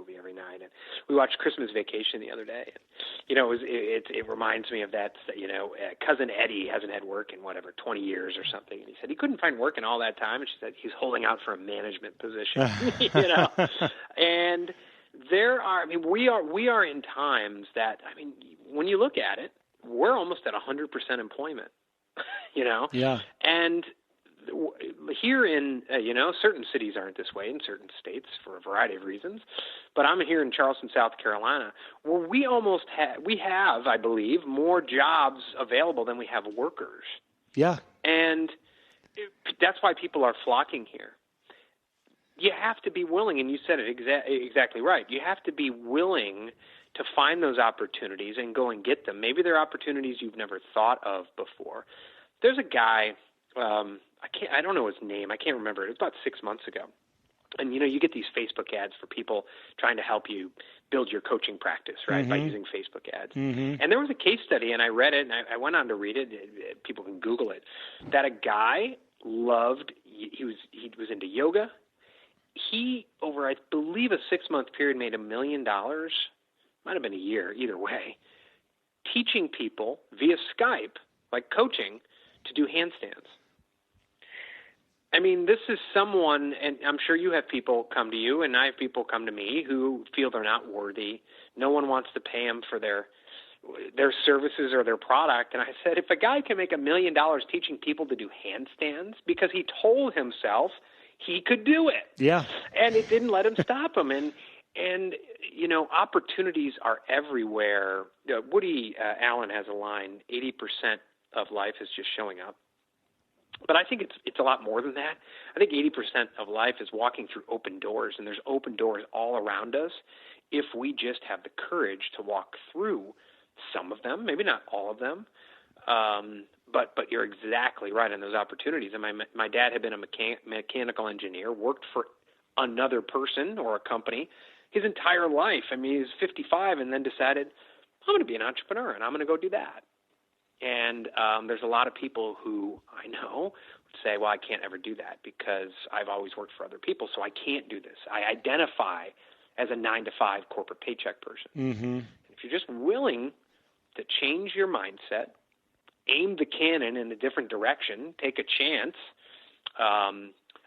movie every night. And we watched Christmas Vacation the other day. And, you know, it reminds me of that, you know, cousin Eddie hasn't had work in 20 years or something. And he said he couldn't find work in all that time. And she said he's holding out for a management position, you know. And we are in times that, I mean, when you look at it, we're almost at 100% employment, you know? Yeah. And here in, you know, certain cities aren't this way in certain states for a variety of reasons, but I'm here in Charleston, South Carolina, where we have, I believe, more jobs available than we have workers. Yeah. And that's why people are flocking here. You have to be willing, and you said it exactly right. You have to be willing to find those opportunities and go and get them. Maybe they're opportunities you've never thought of before. There's a guy, I don't know his name. I can't remember it. It was about 6 months ago. And, you know, you get these Facebook ads for people trying to help you build your coaching practice, right, mm-hmm. by using Facebook ads. Mm-hmm. And there was a case study, and I read it, and I went on to read it. People can Google it, that a guy he was into yoga. He, over, I believe, a 6-month period, made $1 million, might have been a year, either way, teaching people via Skype, like coaching, to do handstands. I mean, this is someone, and I'm sure you have people come to you, and I have people come to me who feel they're not worthy. No one wants to pay them for their services or their product. And I said, if a guy can make $1 million teaching people to do handstands because he told himself he could do it. Yeah. And it didn't let him stop him. And you know, opportunities are everywhere. Woody Allen has a line, 80% of life is just showing up. But I think it's a lot more than that. I think 80% of life is walking through open doors, and there's open doors all around us if we just have the courage to walk through some of them, maybe not all of them. But you're exactly right on those opportunities. And my dad had been a mechanical engineer, worked for another person or a company his entire life. I mean, he was 55 and then decided, I'm going to be an entrepreneur and I'm going to go do that. And there's a lot of people who I know would say, well, I can't ever do that because I've always worked for other people, so I can't do this. I identify as a 9-to-5 corporate paycheck person. Mm-hmm. If you're just willing to change your mindset, aim the cannon in a different direction, take a chance.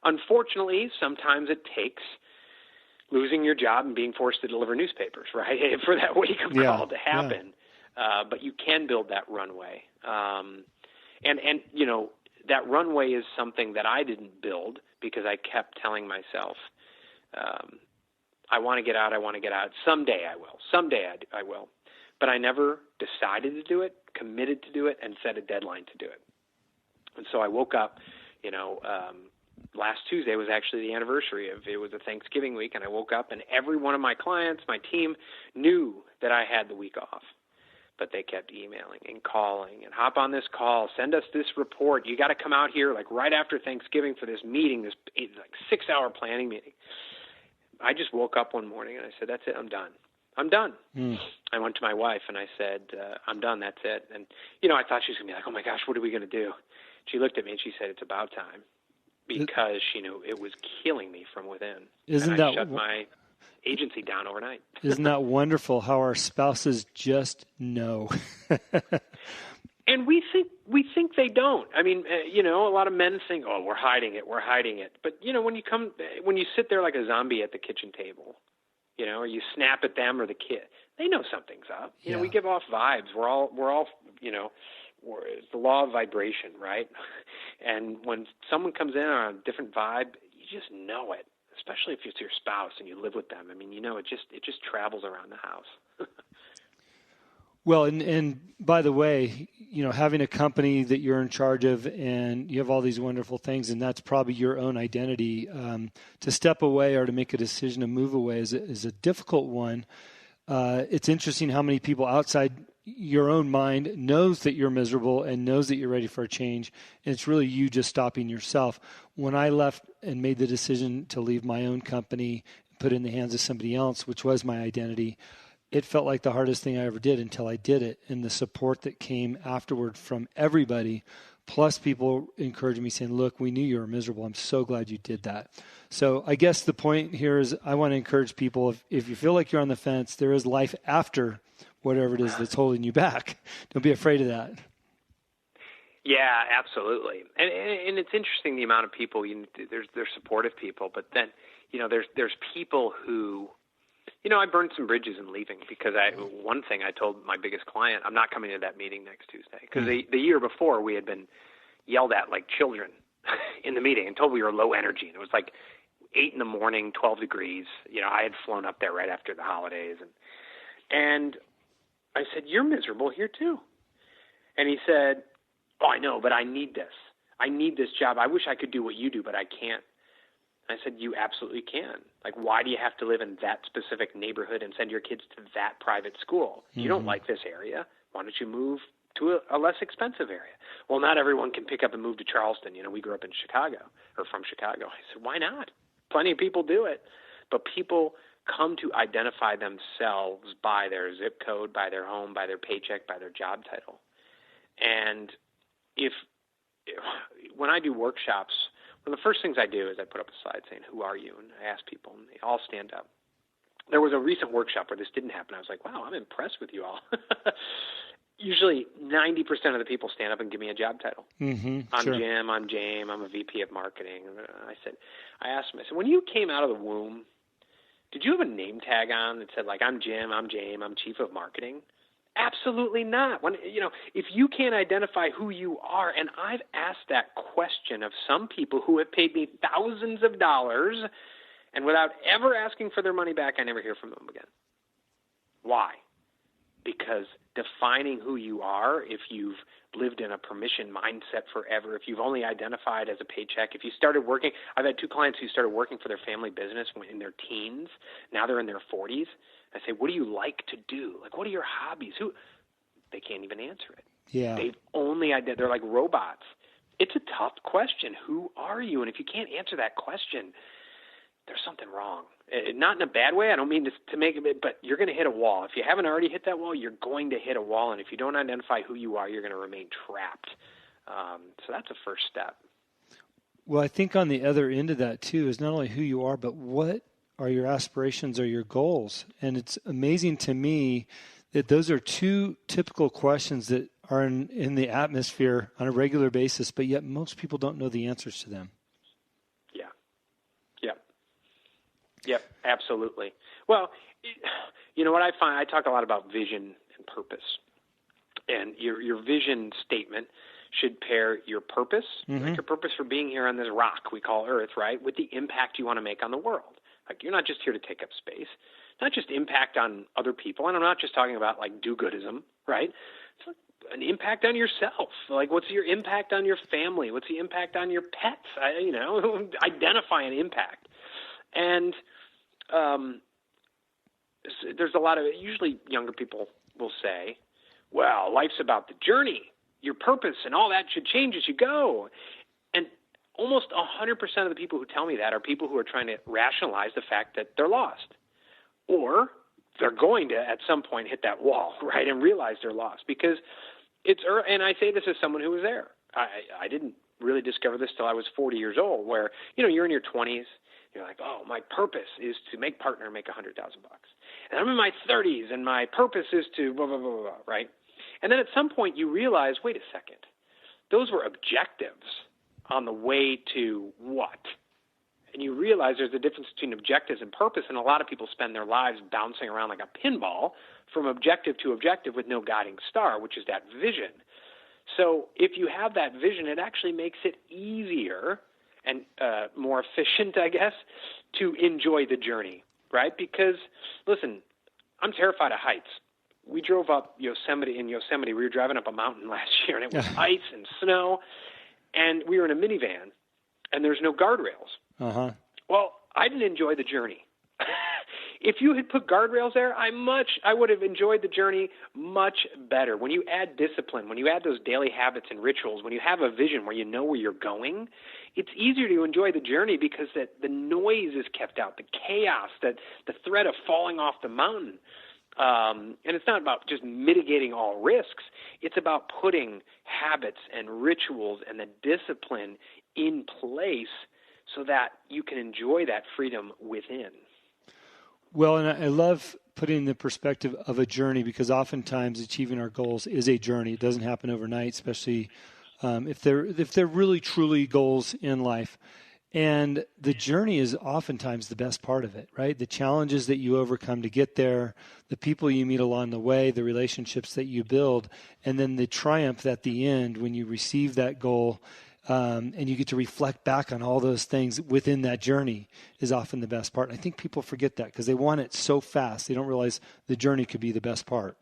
Unfortunately, sometimes it takes losing your job and being forced to deliver newspapers, right, for that wake-up call to happen. Yeah. But you can build that runway. And you know, that runway is something that I didn't build because I kept telling myself, I want to get out, I want to get out. Someday I will. Someday I will. But I never decided to do it, committed to do it, and set a deadline to do it. And so I woke up, you know, last Tuesday was actually the anniversary it was a Thanksgiving week, and I woke up and every one of my clients, my team, knew that I had the week off. But they kept emailing and calling and hop on this call, send us this report. You got to come out here like right after Thanksgiving for this meeting, this like 6-hour planning meeting. I just woke up one morning and I said, that's it, I'm done. I'm done. I went to my wife and I said, I'm done, that's it. And, you know, I thought she was going to be like, oh my gosh, what are we going to do? She looked at me and she said, it's about time, because she knew it was killing me from within. I shut my agency down overnight. Isn't that wonderful how our spouses just know? And we think they don't. I mean, you know, a lot of men think, oh, we're hiding it. But, you know, when you sit there like a zombie at the kitchen table, you know, or you snap at them or the kid, they know something's up. You know, we give off vibes. We're all, you know, it's the law of vibration, right? And when someone comes in on a different vibe, you just know it, especially if it's your spouse and you live with them. I mean, you know, it just travels around the house. Well, and by the way, you know, having a company that you're in charge of and you have all these wonderful things, and that's probably your own identity, to step away or to make a decision to move away is a difficult one. It's interesting how many people outside your own mind knows that you're miserable and knows that you're ready for a change, and it's really you just stopping yourself. When I left and made the decision to leave my own company, put it in the hands of somebody else, which was my identity, it felt like the hardest thing I ever did until I did it. And the support that came afterward from everybody, plus people encouraging me saying, look, we knew you were miserable. I'm so glad you did that. So I guess the point here is I want to encourage people, if you feel like you're on the fence, there is life after whatever it is that's holding you back. Don't be afraid of that. Yeah, absolutely. And it's interesting the amount of people, there's supportive people, but then, there's people who, I burned some bridges in leaving because one thing I told my biggest client, I'm not coming to that meeting next Tuesday. Because the year before we had been yelled at like children in the meeting and told we were low energy. And it was like 8 a.m, 12 degrees. I had flown up there right after the holidays. And I said, you're miserable here too. And he said, oh, I know, but I need this. I need this job. I wish I could do what you do, but I can't. I said, you absolutely can. Like, why do you have to live in that specific neighborhood and send your kids to that private school? You don't like this area. Why don't you move to a less expensive area? Well, not everyone can pick up and move to Charleston. We grew up in Chicago or from Chicago. I said, why not? Plenty of people do it. But people come to identify themselves by their zip code, by their home, by their paycheck, by their job title. And when I do workshops, one of the first things I do is I put up a slide saying, who are you? And I ask people, and they all stand up. There was a recent workshop where this didn't happen. I was like, wow, I'm impressed with you all. Usually 90% of the people stand up and give me a job title. I'm sure. Jim, I'm James, I'm a VP of marketing. And I asked them, I said, when you came out of the womb, did you have a name tag on that said, like, I'm Jim, I'm James, I'm chief of marketing? Absolutely not. If you can't identify who you are, and I've asked that question of some people who have paid me thousands of dollars, and without ever asking for their money back, I never hear from them again. Why? Because defining who you are, if you've lived in a permission mindset forever, if you've only identified as a paycheck, if you started working, I've had 2 clients who started working for their family business in their teens. Now they're in their 40s. I say, what do you like to do? Like, what are your hobbies? They can't even answer it. Yeah. They're like robots. It's a tough question. Who are you? And if you can't answer that question, there's something wrong. Not in a bad way. I don't mean to make it, but you're going to hit a wall. If you haven't already hit that wall, you're going to hit a wall. And if you don't identify who you are, you're going to remain trapped. So that's a first step. Well, I think on the other end of that too is not only who you are, but what are your aspirations or your goals. And it's amazing to me that those are 2 typical questions that are in the atmosphere on a regular basis, but yet most people don't know the answers to them. Yep, absolutely. Well, what I find, I talk a lot about vision and purpose. And your vision statement should pair your purpose, like your purpose for being here on this rock we call Earth, right, with the impact you want to make on the world. Like, you're not just here to take up space, not just impact on other people. And I'm not just talking about like do-goodism, right? It's like an impact on yourself. Like, what's your impact on your family? What's the impact on your pets? Identify an impact. And there's a lot of, usually younger people will say, well, life's about the journey. Your purpose and all that should change as you go. And almost 100% of the people who tell me that are people who are trying to rationalize the fact that they're lost. Or they're going to, at some point, hit that wall, right, and realize they're lost. Because and I say this as someone who was there. I didn't really discover this till I was 40 years old, where, you're in your 20s. You're like, oh, my purpose is to make partner make $100,000. And I'm in my 30s, and my purpose is to blah, blah, blah, blah, right? And then at some point you realize, wait a second, those were objectives on the way to what? And you realize there's a difference between objectives and purpose, and a lot of people spend their lives bouncing around like a pinball from objective to objective with no guiding star, which is that vision. So if you have that vision, it actually makes it easier and more efficient, I guess, to enjoy the journey, right? Because, listen, I'm terrified of heights. We drove up Yosemite. We were driving up a mountain last year, and it was ice and snow, and we were in a minivan, and there's no guardrails. Well, I didn't enjoy the journey. If you had put guardrails there, I would have enjoyed the journey much better. When you add discipline, when you add those daily habits and rituals, when you have a vision where you know where you're going, it's easier to enjoy the journey because the noise is kept out, the chaos, the threat of falling off the mountain. And it's not about just mitigating all risks. It's about putting habits and rituals and the discipline in place so that you can enjoy that freedom within. Well, and I love putting the perspective of a journey, because oftentimes achieving our goals is a journey. It doesn't happen overnight, especially if they're really truly goals in life. And the journey is oftentimes the best part of it, right? The challenges that you overcome to get there, the people you meet along the way, the relationships that you build, and then the triumph at the end when you receive that goal, and you get to reflect back on all those things within that journey is often the best part. And I think people forget that because they want it so fast. They don't realize the journey could be the best part.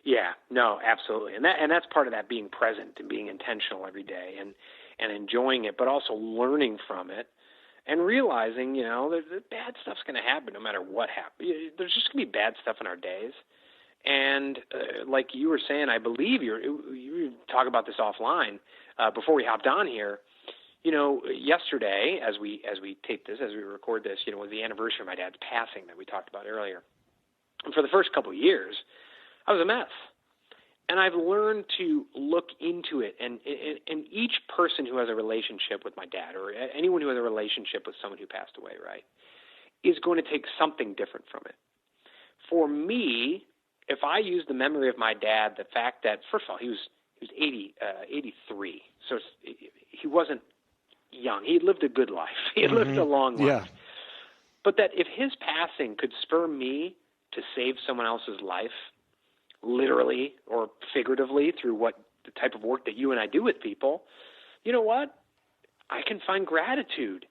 Yeah, no, absolutely. And that's part of that, being present and being intentional every day and enjoying it, but also learning from it and realizing, the bad stuff's going to happen no matter what happens. There's just going to be bad stuff in our days. And like you were saying, I believe you talk about this offline before we hopped on here. Yesterday, as we tape this, as we record this, was the anniversary of my dad's passing that we talked about earlier. And for the first couple of years, I was a mess. And I've learned to look into it, and each person who has a relationship with my dad, or anyone who has a relationship with someone who passed away, right, is going to take something different from it. For me, if I use the memory of my dad, the fact that, first of all, he was 83, so he wasn't young. He lived a good life. He had lived a long life. Yeah. But that if his passing could spur me to save someone else's life, literally or figuratively, through the type of work that you and I do with people, you know what? I can find gratitude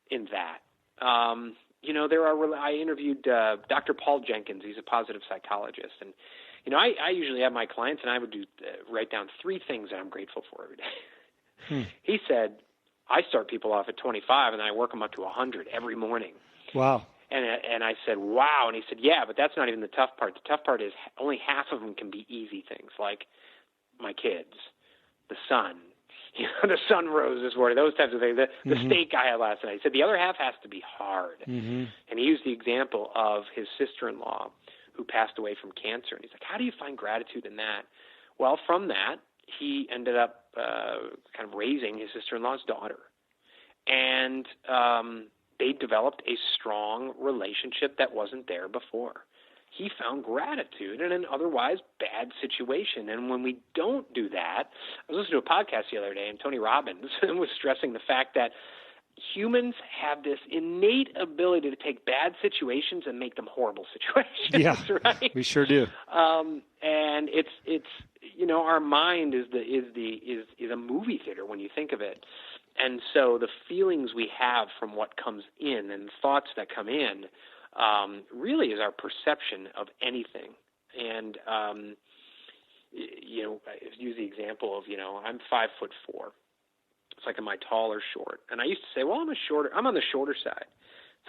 in that. I interviewed Dr. Paul Jenkins. He's a positive psychologist. And, I usually have my clients, and I would write down 3 things that I'm grateful for every day. He said, I start people off at 25, and then I work them up to 100 every morning. Wow. And I said, wow. And he said, yeah, but that's not even the tough part. The tough part is only half of them can be easy things, like my kids, the sun. The sun rose this morning, those types of things. The steak I had last night. He said the other half has to be hard. And he used the example of his sister-in-law who passed away from cancer. And he's like, how do you find gratitude in that? Well, from that, he ended up kind of raising his sister-in-law's daughter. And they developed a strong relationship that wasn't there before. He found gratitude in an otherwise bad situation. And when we don't do that, I was listening to a podcast the other day, and Tony Robbins was stressing the fact that humans have this innate ability to take bad situations and make them horrible situations. Yeah, right? We sure do. And it's our mind is a movie theater when you think of it. And so the feelings we have from what comes in and the thoughts that come in really is our perception of anything. And, use the example of, I'm 5'4". It's like, am I tall or short? And I used to say, well, I'm on the shorter side.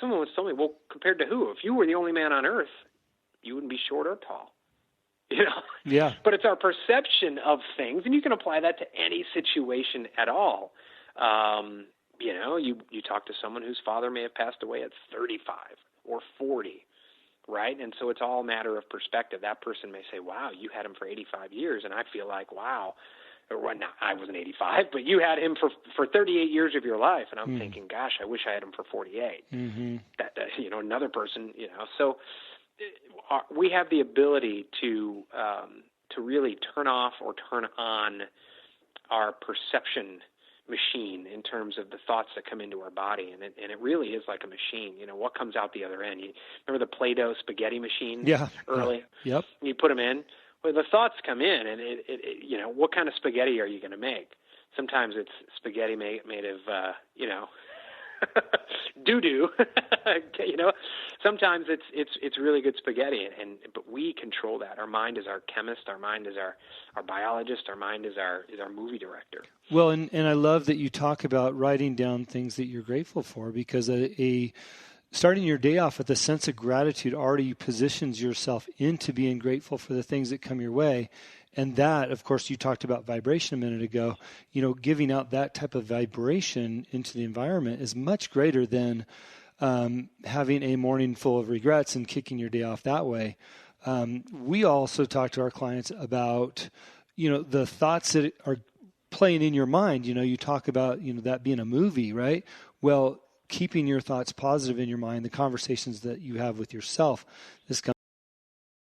Someone once told me, well, compared to who? If you were the only man on earth, you wouldn't be short or tall. Yeah. But it's our perception of things, and you can apply that to any situation at all. You talk to someone whose father may have passed away at 35 or 40, right? And so it's all a matter of perspective. That person may say, wow, you had him for 85 years, and I feel like, wow, I wasn't 85, but you had him for 38 years of your life, and I'm thinking, gosh, I wish I had him for 48. That another person, so we have the ability to really turn off or turn on our perception machine in terms of the thoughts that come into our body, and it really is like a machine. What comes out the other end? You remember the Play-Doh spaghetti machine? Yeah. Early. Yep. You put them in. Well, the thoughts come in, and what kind of spaghetti are you going to make? Sometimes it's spaghetti made of doo-doo. Sometimes it's really good spaghetti, but we control that. Our mind is our chemist. Our mind is our biologist. Our mind is our movie director. Well, and I love that you talk about writing down things that you're grateful for, because starting your day off with a sense of gratitude already positions yourself into being grateful for the things that come your way. And that, of course, you talked about vibration a minute ago, giving out that type of vibration into the environment is much greater than having a morning full of regrets and kicking your day off that way. We also talk to our clients about, the thoughts that are playing in your mind. You talk about, that being a movie, right? Well, keeping your thoughts positive in your mind, the conversations that you have with yourself, this